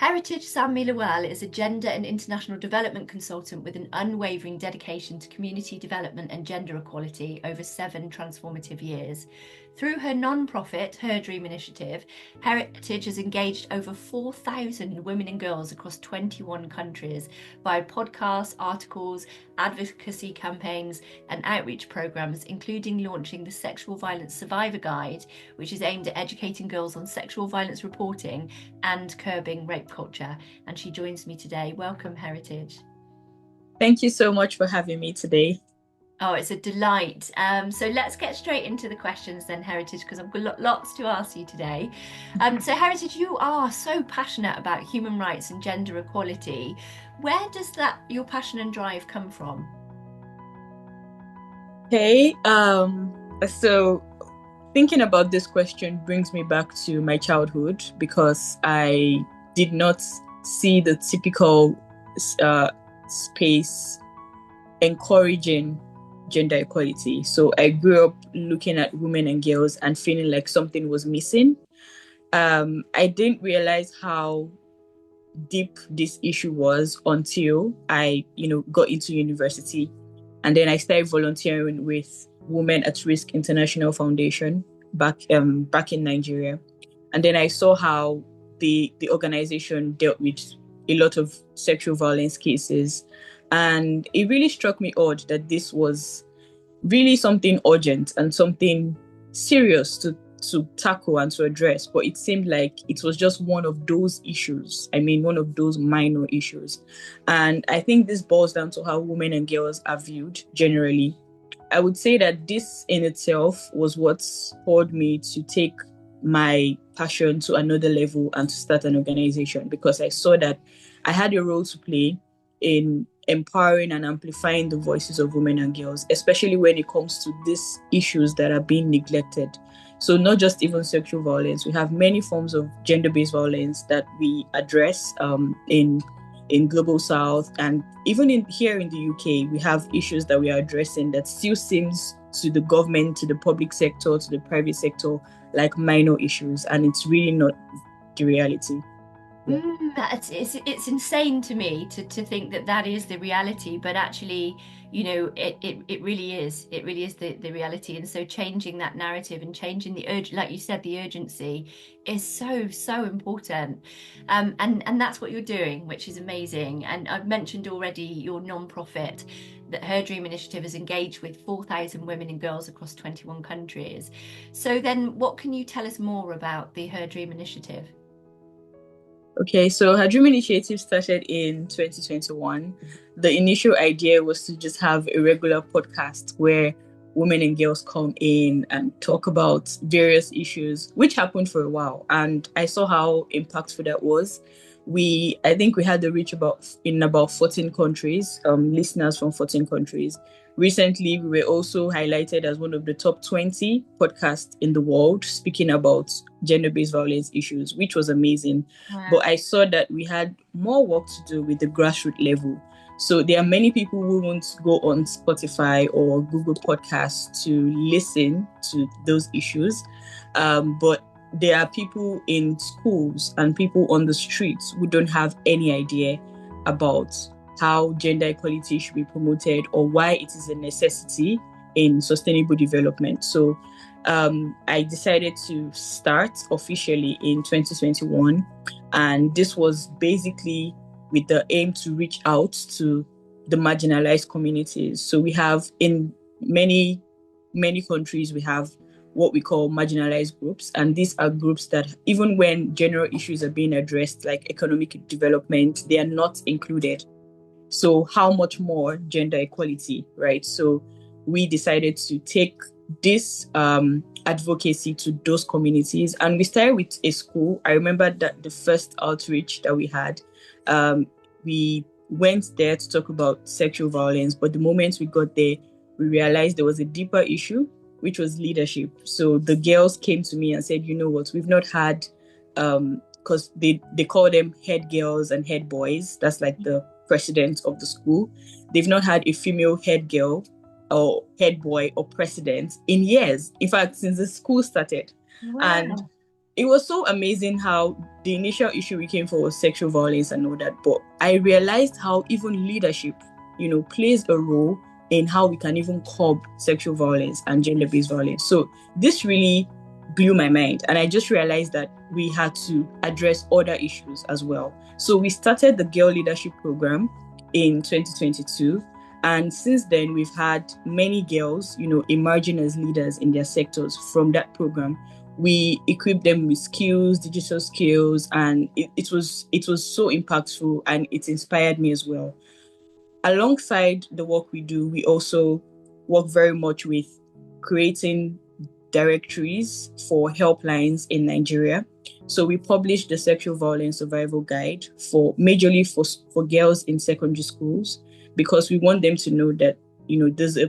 Heritage Sanmi-Lawal is a gender and international development consultant with an unwavering dedication to community development and gender equality over 7 transformative years. Through her non-profit, Her Dream Initiative, Heritage has engaged over 4,000 women and girls across 21 countries via podcasts, articles, advocacy campaigns and outreach programs, including launching the Sexual Violence Survivor Guide, which is aimed at educating girls on sexual violence reporting and curbing rape culture. And she joins me today. Welcome, Heritage. Thank you so much for having me today. Oh, it's a delight. So let's get straight into the questions then, Heritage, because I've got lots to ask you today. So Heritage, you are so passionate about human rights and gender equality. Where does your passion and drive come from? Okay, so thinking about this question brings me back to my childhood because I did not see the typical space encouraging gender equality. So I grew up looking at women and girls and feeling like something was missing. I didn't realize how deep this issue was until I, got into university. And then I started volunteering with Women at Risk International Foundation back in Nigeria. And then I saw how the organization dealt with a lot of sexual violence cases. And it really struck me odd that this was really something urgent and something serious to tackle and to address. But it seemed like it was just one of those issues. I mean, one of those minor issues. And I think this boils down to how women and girls are viewed generally. I would say that this in itself was what spurred me to take my passion to another level and to start an organization, because I saw that I had a role to play in empowering and amplifying the voices of women and girls, especially when it comes to these issues that are being neglected. So not just even sexual violence, we have many forms of gender-based violence that we address in Global South, and even here in the UK, we have issues that we are addressing that still seems to the government, to the public sector, to the private sector, like minor issues, and it's really not the reality. Yeah. It's insane to me to think that is the reality, but actually, it really is. It really is the reality. And so changing that narrative and changing like you said, the urgency is so important. And that's what you're doing, which is amazing. And I've mentioned already your non-profit, that Her Dream Initiative has engaged with 4,000 women and girls across 21 countries. So then what can you tell us more about the Her Dream Initiative? Okay, so Her Dream Initiative started in 2021. The initial idea was to just have a regular podcast where women and girls come in and talk about various issues, which happened for a while. And I saw how impactful that was. I think we had the reach in about 14 countries, listeners from 14 countries. Recently, we were also highlighted as one of the top 20 podcasts in the world speaking about gender-based violence issues, which was amazing. Wow. But I saw that we had more work to do with the grassroots level. So there are many people who won't go on Spotify or Google Podcasts to listen to those issues. But there are people in schools and people on the streets who don't have any idea about how gender equality should be promoted or why it is a necessity in sustainable development. So I decided to start officially in 2021. And this was basically with the aim to reach out to the marginalized communities. So we have in many countries, we have what we call marginalized groups. And these are groups that even when general issues are being addressed, like economic development, they are not included. So how much more gender equality, right? So we decided to take this advocacy to those communities. And we started with a school. I remember that the first outreach that we had, we went there to talk about sexual violence. But the moment we got there, we realized there was a deeper issue, which was leadership. So the girls came to me and said, you know what, we've not had, because they call them head girls and head boys. That's like the president of the school. They've not had a female head girl or head boy or president in years. In fact, since the school started. Wow. And it was so amazing how the initial issue we came for was sexual violence and all that. But I realized how even leadership, plays a role in how we can even curb sexual violence and gender-based violence. So this really blew my mind. And I just realized that we had to address other issues as well. So we started the Girl Leadership Program in 2022. And since then, we've had many girls, emerging as leaders in their sectors from that program. We equipped them with skills, digital skills, and it was so impactful, and it inspired me as well. Alongside the work we do, we also work very much with creating directories for helplines in Nigeria. So we published the Sexual Violence Survival Guide for majorly for girls in secondary schools, because we want them to know that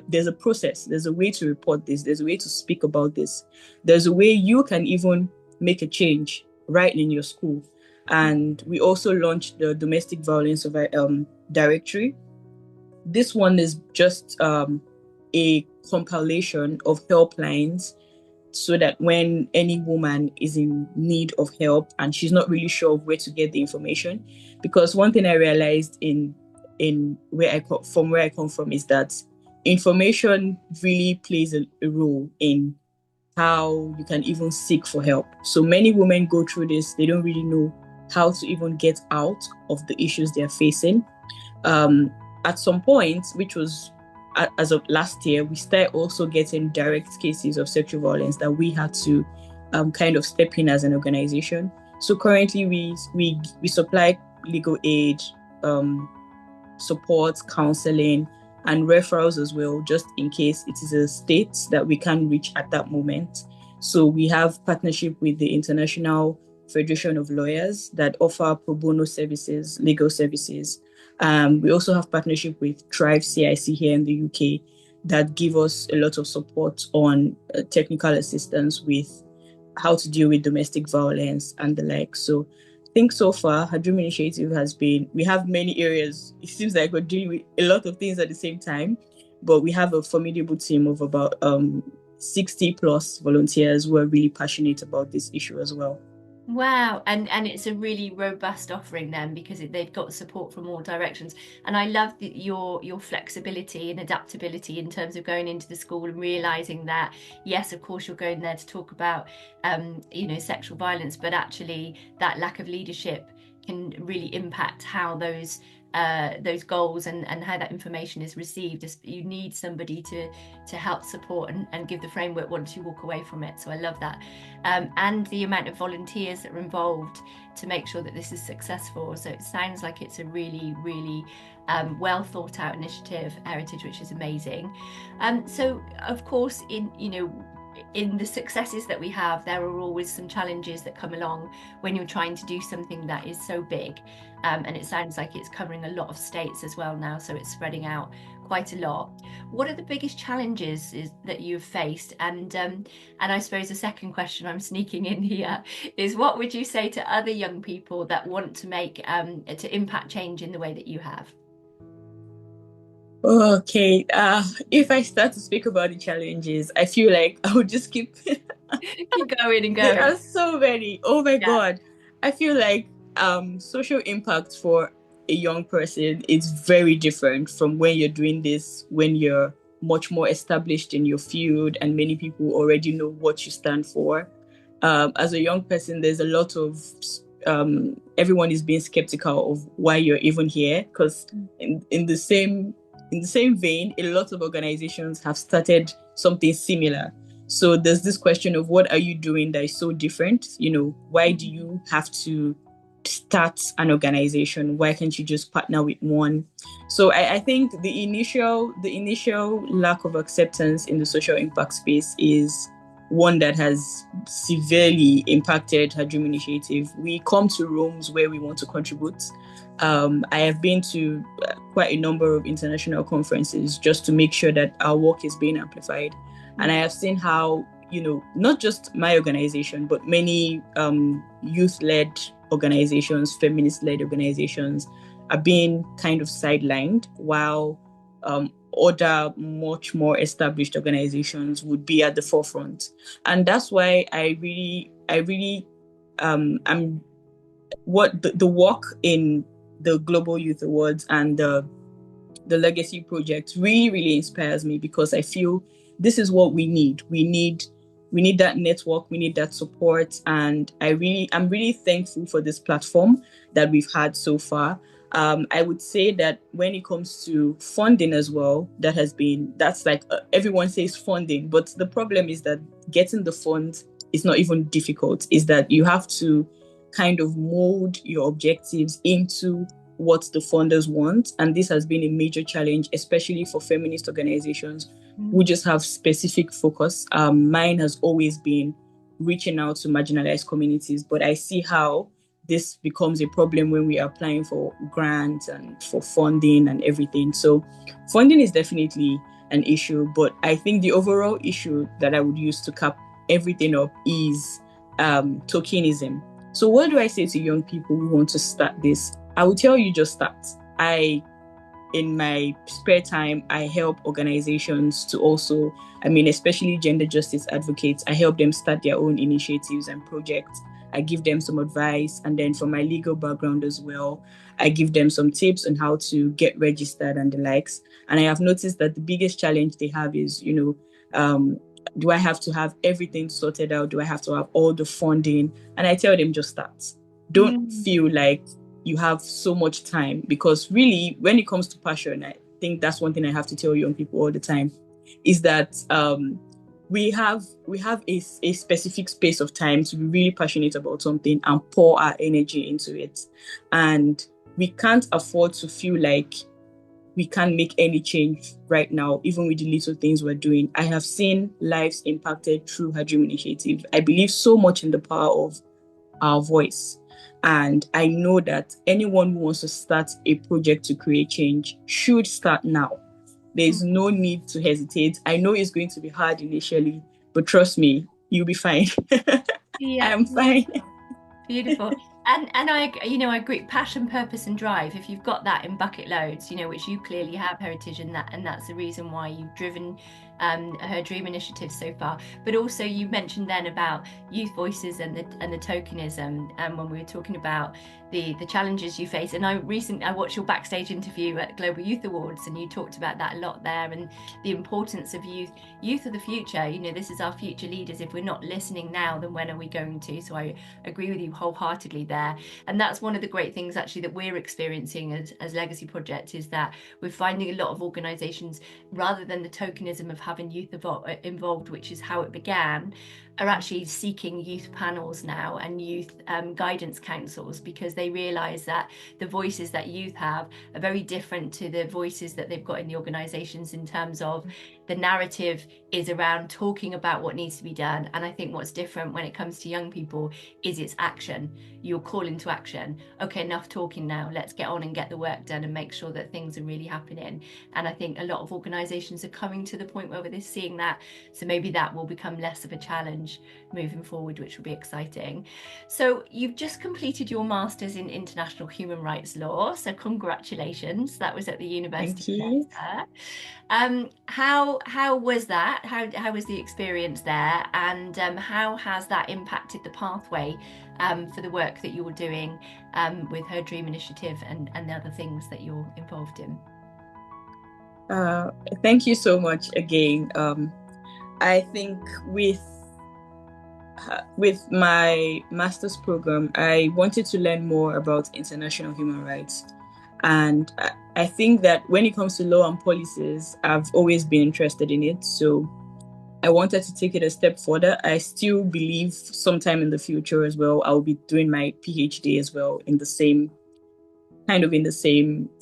there's a process, there's a way to report this, there's a way to speak about this, there's a way you can even make a change right in your school. And we also launched the Domestic Violence Directory. This one is just a compilation of helplines, so that when any woman is in need of help and she's not really sure of where to get the information, because one thing I realized in where I come from is that information really plays a role in how you can even seek for help. So many women go through this, they don't really know how to even get out of the issues they're facing. At some point, which was as of last year, we started also getting direct cases of sexual violence that we had to kind of step in as an organization. So currently, we supply legal aid, support, counseling, and referrals as well, just in case it is a state that we can't reach at that moment. So we have partnership with the International Federation of Lawyers that offer pro bono services, legal services. We also have partnership with Thrive CIC here in the UK that give us a lot of support on technical assistance with how to deal with domestic violence and the like. So I think so far, her Dream Initiative we have many areas. It seems like we're dealing with a lot of things at the same time, but we have a formidable team of about 60 plus volunteers who are really passionate about this issue as well. Wow, and it's a really robust offering then, because they've got support from all directions. And I love your flexibility and adaptability in terms of going into the school and realizing that, yes, of course you're going there to talk about sexual violence, but actually that lack of leadership can really impact how those goals and how that information is received. You need somebody to help support and give the framework once you walk away from it. So I love that. And the amount of volunteers that are involved to make sure that this is successful. So it sounds like it's a really, really well thought out initiative, Heritage, which is amazing. So of course, in the successes that we have, there are always some challenges that come along when you're trying to do something that is so big. And it sounds like it's covering a lot of states as well now, so it's spreading out quite a lot. What are the biggest challenges that you've faced? And I suppose the second question I'm sneaking in here is, what would you say to other young people that want to to impact change in the way that you have? Okay, if I start to speak about the challenges, I feel like I would just keep Keep going and there going. are so many. Oh my Yeah. God. I feel like social impact for a young person is very different from when you're doing this, when you're much more established in your field and many people already know what you stand for. As a young person, there's a lot of everyone is being skeptical of why you're even here, because in the same vein, a lot of organizations have started something similar. So there's this question of, what are you doing that is so different? Why do you have to start an organization? Why can't you just partner with one? So I think the initial lack of acceptance in the social impact space is one that has severely impacted her Dream Initiative. We come to rooms where we want to contribute. I have been to quite a number of international conferences just to make sure that our work is being amplified. And I have seen how, not just my organization, but many youth-led organizations, feminist-led organizations are being kind of sidelined, while other much more established organizations would be at the forefront. And that's why I really I'm what the work in the Global Youth Awards and the Legacy Project really, really inspires me, because I feel this is what we need. We need that network, we need that support. And I'm really thankful for this platform that we've had so far. I would say that when it comes to funding as well, that's like everyone says funding, but the problem is that getting the funds is not even difficult. Is that you have to kind of mold your objectives into what the funders want. And this has been a major challenge, especially for feminist organizations who just have specific focus. Mine has always been reaching out to marginalized communities, but I see how this becomes a problem when we are applying for grants and for funding and everything. So funding is definitely an issue, but I think the overall issue that I would use to cap everything up is tokenism. So what do I say to young people who want to start this? I will tell you, just start. In my spare time, I help organizations to also, especially gender justice advocates, I help them start their own initiatives and projects. I give them some advice. And then from my legal background as well, I give them some tips on how to get registered and the likes. And I have noticed that the biggest challenge they have is, do I have to have everything sorted out? Do I have to have all the funding? And I tell them, just start. Don't feel like you have so much time, because really, when it comes to passion, I think that's one thing I have to tell young people all the time, is that we have a specific space of time to be really passionate about something and pour our energy into it. And we can't afford to feel like we can't make any change right now, even with the little things we're doing. I have seen lives impacted through her Dream Initiative. I believe so much in the power of our voice. And I know that anyone who wants to start a project to create change should start now. There's no need to hesitate. I know it's going to be hard initially, but trust me, you'll be fine. Yeah, I'm fine. beautiful. And I agree. Passion, purpose, and drive. If you've got that in bucket loads, which you clearly have, Heritage, and that's the reason why you've driven her Dream Initiative so far. But also, you mentioned then about youth voices and the tokenism, when we were talking about the challenges you face. And I watched your backstage interview at Global Youth Awards, and you talked about that a lot there, and the importance of youth. Youth are the future. This is our future leaders. If we're not listening now, then when are we going to? So I agree with you wholeheartedly there. And that's one of the great things actually that we're experiencing as Legacy Project, is that we're finding a lot of organizations, rather than the tokenism of having youth involved, which is how it began, are actually seeking youth panels now and youth guidance councils, because they realize that the voices that youth have are very different to the voices that they've got in the organizations, in terms of the narrative is around talking about what needs to be done. And I think what's different when it comes to young people is it's action. You're calling to action. Okay, enough talking now. Let's get on and get the work done and make sure that things are really happening. And I think a lot of organizations are coming to the point where they're seeing that. So maybe that will become less of a challenge moving forward, which will be exciting. So you've just completed your master's in international human rights law. So congratulations. That was at the University of Leicester. How was that? How was the experience there? And how has that impacted the pathway for the work that you're doing with Her Dream Initiative and the other things that you're involved in? Thank you so much again. I think with my master's program, I wanted to learn more about international human rights. And I think that when it comes to law and policies, I've always been interested in it. So I wanted to take it a step further. I still believe sometime in the future as well, I'll be doing my PhD as well in the same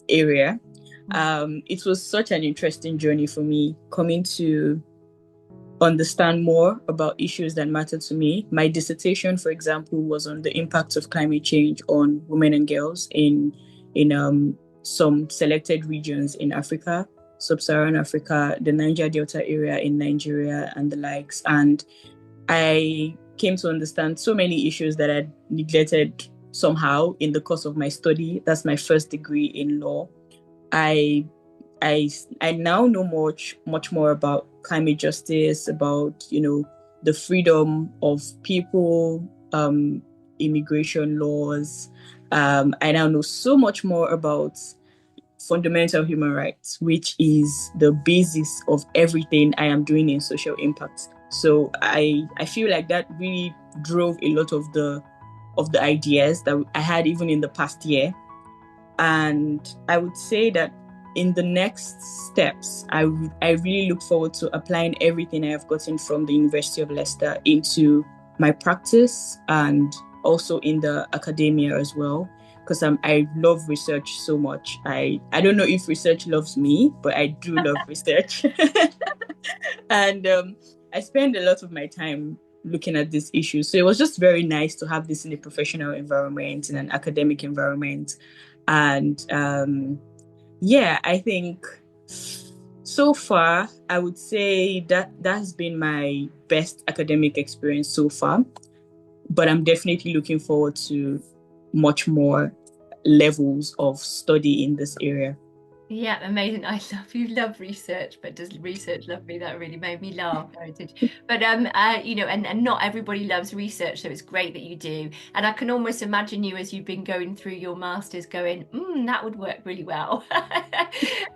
area. It was such an interesting journey for me, coming to understand more about issues that matter to me. My dissertation, for example, was on the impact of climate change on women and girls in some selected regions in Africa, sub-Saharan Africa, the Niger Delta area in Nigeria, and the likes. And I came to understand so many issues that I'd neglected somehow in the course of my study. That's my first degree in law. I now know much more about climate justice, about the freedom of people immigration laws. I now know so much more about fundamental human rights, which is the basis of everything I am doing in social impact. So I feel like that really drove a lot of the ideas that I had even in the past year. And I would say that in the next steps, I really look forward to applying everything I have gotten from the University of Leicester into my practice and also in the academia as well. Because I love research so much. I don't know if research loves me, but I do love research. And I spend a lot of my time looking at this issue. So it was just very nice to have this in a professional environment, in an academic environment. And yeah, I think so far, I would say that has been my best academic experience so far. But I'm definitely looking forward to much more levels of study in this area. Yeah, amazing. I love you. Love research, but does research love me? That really made me laugh, Heritage. But you know, and not everybody loves research, so it's great that you do. And I can almost imagine you as you've been going through your masters, going, that would work really well.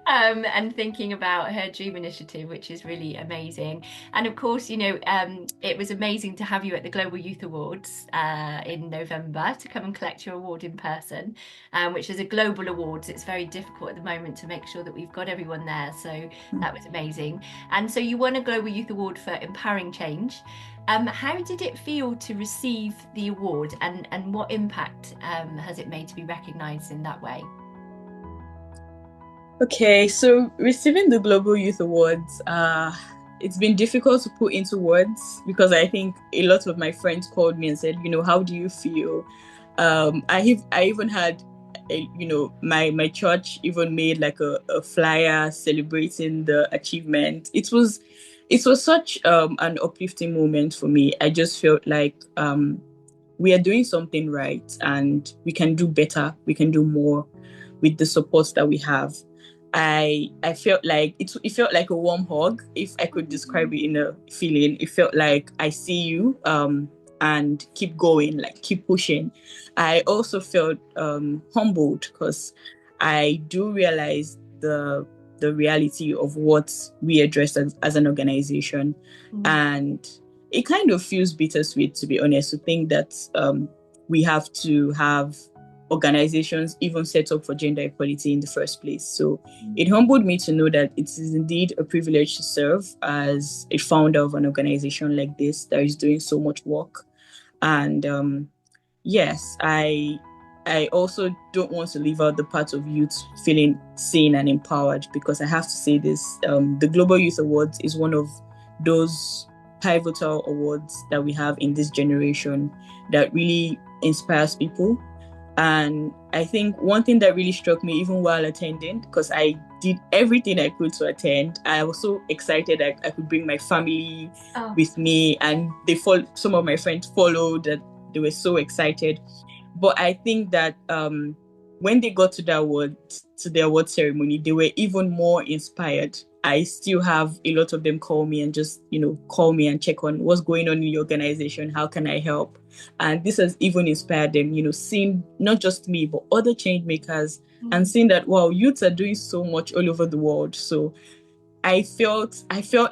And thinking about her Dream Initiative, which is really amazing. And of course, you know, it was amazing to have you at the Global Youth Awards in November to come and collect your award in person, which is a global award. So it's very difficult at the moment to make sure that we've got everyone there. So that was amazing. And so you won a Global Youth Award for empowering change. How did it feel to receive the award, and what impact has it made to be recognised in that way? Okay, so receiving the Global Youth Awards, it's been difficult to put into words because I think a lot of my friends called me and said, how do you feel? I even had, my church even made like a flyer celebrating the achievement. It was such an uplifting moment for me. I just felt like we are doing something right and we can do better. We can do more with the support that we have. I felt like it felt like a warm hug, if I could describe it in a feeling. It felt like I see you and keep going, like keep pushing. I also felt humbled because I do realize the reality of what we address as an organization. And it kind of feels bittersweet, to be honest, to think that we have to have organizations even set up for gender equality in the first place. So it humbled me to know that it is indeed a privilege to serve as a founder of an organization like this that is doing so much work. And yes, I also don't want to leave out the part of youth feeling seen and empowered, because I have to say this, the Global Youth Awards is one of those pivotal awards that we have in this generation that really inspires people. And I think one thing that really struck me, even while attending, because I did everything I could to attend, I was so excited that I could bring my family with me, and some of my friends followed, that they were so excited. But I think that when they got to the award ceremony, they were even more inspired. I still have a lot of them call me and just, call me and check on what's going on in your organization. How can I help? And this has even inspired them, seeing not just me, but other change makers, and seeing that, wow, youths are doing so much all over the world. So I felt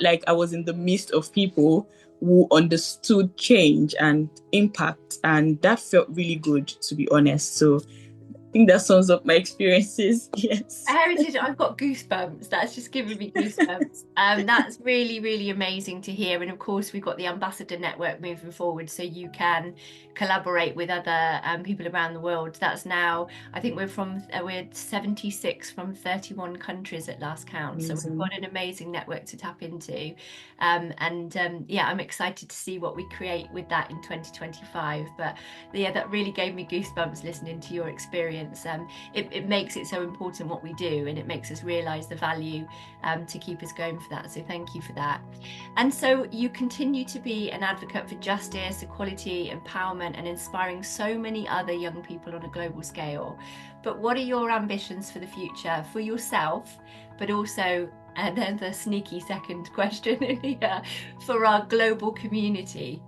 like I was in the midst of people who understood change and impact, and that felt really good, to be honest. So I think that sums up my experiences. Yes. Heritage, I've got goosebumps. That's just giving me goosebumps. That's really, really amazing to hear. And of course, we've got the Ambassador Network moving forward, so you can collaborate with other people around the world. That's now, I think we're 76 from 31 countries at last count. So we've got an amazing network to tap into. Yeah, I'm excited to see what we create with that in 2025. But yeah, that really gave me goosebumps listening to your experience. It makes it so important what we do, and it makes us realize the value to keep us going for that. So thank you for that. And so you continue to be an advocate for justice, equality, empowerment, and inspiring so many other young people on a global scale. But what are your ambitions for the future, for yourself, but also, and then the sneaky second question here, for our global community?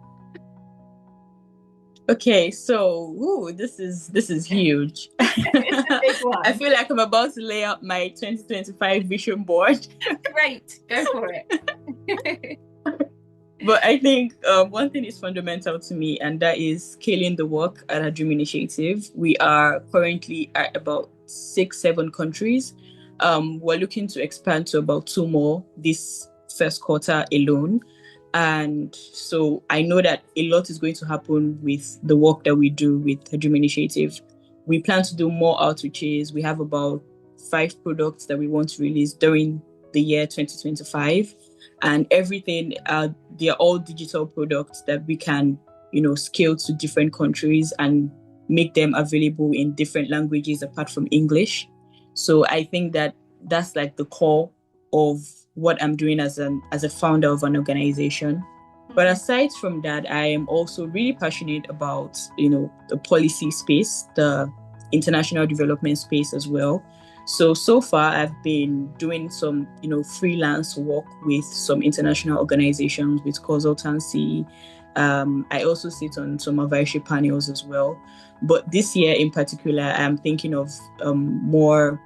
Okay, so this is huge. It's a big I one. feel like I'm about to lay out my 2025 vision board. Great, go for it. But I think one thing is fundamental to me, and that is scaling the work at our Dream Initiative. We are currently at about 6, 7 countries. We're looking to expand to about 2 more this first quarter alone. And so I know that a lot is going to happen with the work that we do with the Dream Initiative. We plan to do more outreaches. We have about 5 products that we want to release during the year 2025, and everything they're all digital products that we can scale to different countries and make them available in different languages apart from English. So I think that that's like the core of what I'm doing as a founder of an organization. But aside from that, I am also really passionate about the policy space, the international development space as well. So far, I've been doing some, freelance work with some international organizations with consultancy. I also sit on some advisory panels as well. But this year in particular, I'm thinking of more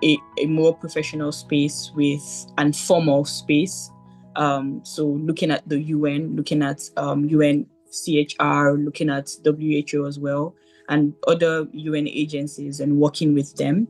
a more professional space with and formal space. So looking at the UN, looking at UNCHR, looking at WHO as well, and other UN agencies, and working with them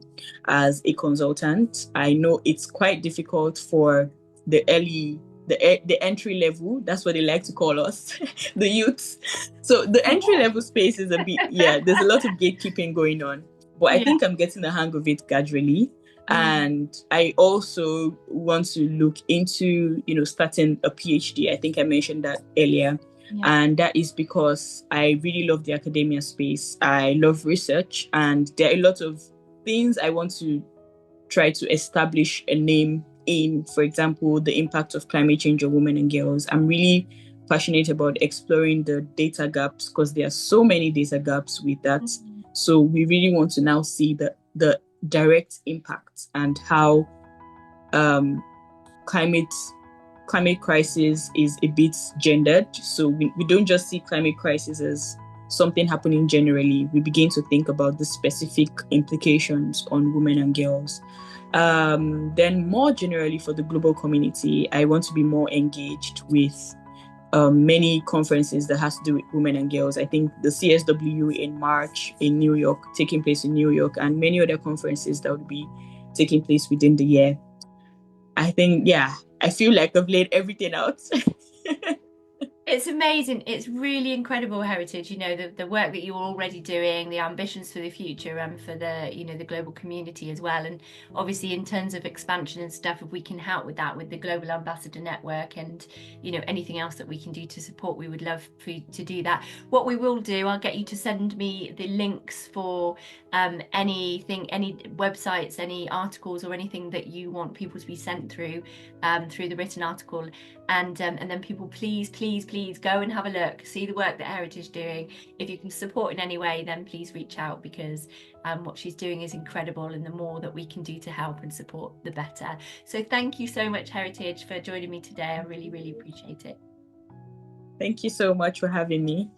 as a consultant. I know it's quite difficult for the entry level. That's what they like to call us, the youths. So the entry level space is a bit, yeah, there's a lot of gatekeeping going on. But I think I'm getting the hang of it gradually. And I also want to look into, starting a PhD. I think I mentioned that earlier. Yeah. And that is because I really love the academia space. I love research, and there are a lot of things I want to try to establish a name in. For example, the impact of climate change on women and girls. I'm really passionate about exploring the data gaps because there are so many data gaps with that. So we really want to now see the direct impact and how climate crisis is a bit gendered. So we don't just see climate crisis as something happening generally. We begin to think about the specific implications on women and girls. Then more generally for the global community, I want to be more engaged with many conferences that has to do with women and girls. I think the CSW in March in New York, taking place in New York, and many other conferences that would be taking place within the year. I think, yeah, I feel like I've laid everything out. It's amazing. It's really incredible, Heritage. The work that you're already doing, the ambitions for the future, and for the global community as well. And obviously, in terms of expansion and stuff, if we can help with that, with the Global Ambassador Network, and anything else that we can do to support, we would love for you to do that. What we will do, I'll get you to send me the links for anything, any websites, any articles, or anything that you want people to be sent through the written article. And then people, please go and have a look, see the work that Heritage is doing. If you can support in any way, then please reach out, because what she's doing is incredible, and the more that we can do to help and support, the better. So thank you so much, Heritage, for joining me today. I really appreciate it. Thank you so much for having me.